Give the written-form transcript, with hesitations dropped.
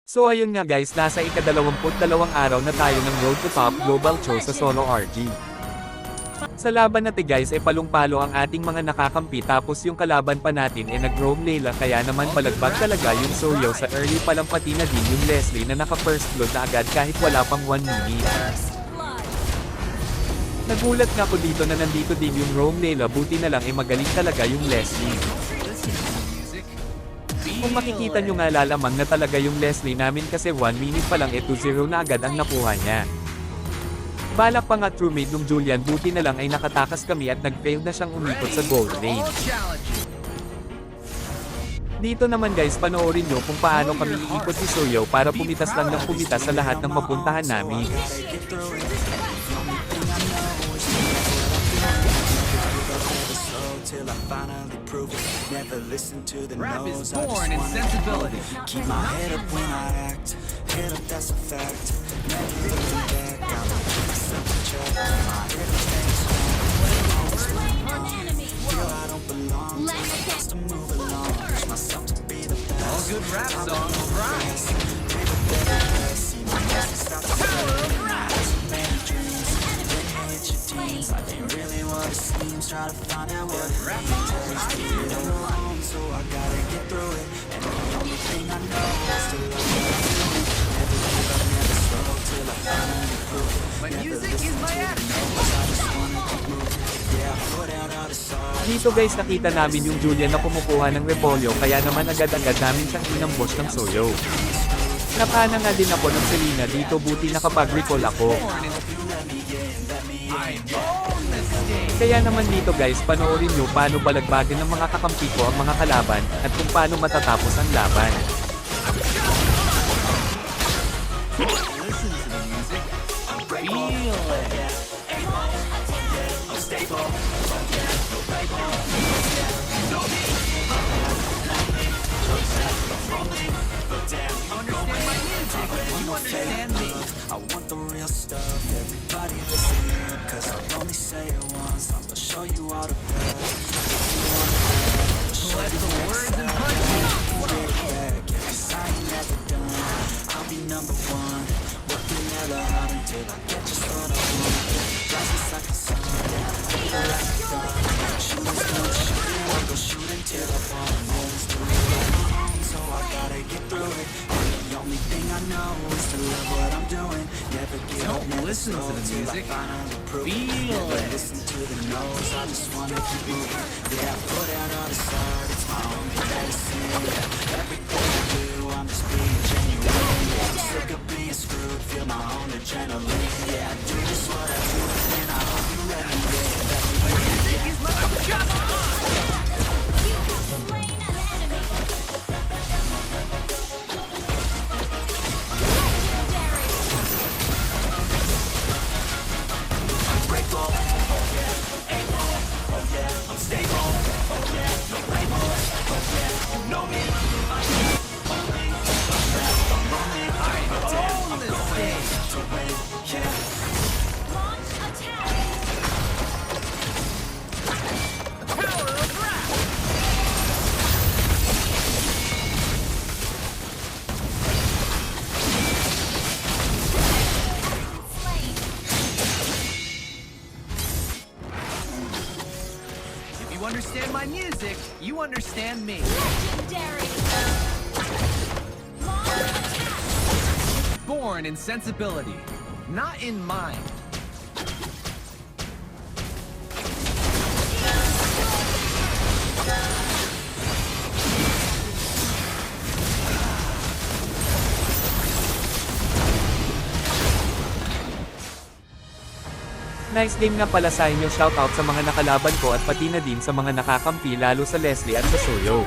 So ayun nga guys, nasa ika-22 araw na tayo ng Road to Top Global Show sa Solo RG. Sa laban natin guys ay palong-palo ang ating mga nakakampi tapos yung kalaban pa natin ay nag-roam Layla kaya naman balagbag talaga yung Soyo sa early palang pati na din yung Leslie na naka-first blood na agad kahit wala pang 1 minute. Nagulat nga ko dito na nandito din yung roam Layla, buti na lang ay magaling talaga yung Leslie. Kung makikita nyo nga lalamang na talaga yung Leslie namin kasi 1 minute pa lang 2-0 na agad ang nakuha niya. Balak pa nga crewmate nung Julian, buti na lang ay nakatakas kami at nag-fail na siyang umikot sa goal range. Dito naman guys, panoorin nyo kung paano kami iikot si Soyo para pumitas lang ng pumitas sa lahat ng mapuntahan namin. Till I finally prove it. Never listen to the Rap no's. is I just born in wanna sensibility. keep my head up when I act. Head up, that's a fact. Never looking back. I'm keep myself in check. My everything's feel I don't belong. Just to move along. Push myself to be the best. All good rap songs rise. See my message stop to spread. So many dreams. Then hit your teens. Life ain't really what it seems. Try to find out what it means. Alone, so I gotta get through it. And the only thing I know is to love what I'm doing. Never give up, never slow till I finally prove it. My music is my attitude. I just wanna keep moving. Yeah, I put out all the songs. Dito guys, nakita namin yung Julian na kumukuha ng repolyo kaya naman agad-agad namin siyang inambos ng Soyo. Napana nga din ako ng Selena dito, buti nakapag-recall ako. I own this stage. Kaya naman dito guys, panoorin nyo paano balagbagan ng mga kakampi ko ang mga kalaban, at kung paano matatapos ang laban. Listen to the music. Feel it. Understand my music. You understand me. I want the real stuff. Everybody listen up, cause I'll only say it once. I'm gonna show you all the best. Let the words and punches. I ain't never done. I'll be number one. Working hella hard until I get just what I want. Rises like the sun. Feel like the dawn. Shooters gonna shoot and I'll go shoot until I fall. Moments to realize, so I gotta get through it. And the only thing I know is to love what I'm doing. Never give up, Don't never listen to slow the till I music. finally prove it. Feel Never it. listen to the no's. I just wanna keep moving. Yeah, I put out all this art. It's my only medicine. Everything I do, I'm just being genuine. Yeah, I'm sick of being screwed. Feel my own adrenaline. Yeah, I do just what I do, and I hope you let me live. Own this stage. The power of rap. If you understand my music, you understand me. Born in sensibility, not in mind. Nice game nga pala sa inyo, shoutout sa mga nakalaban ko at pati na din sa mga nakakampi lalo sa Leslie at sa Soyo.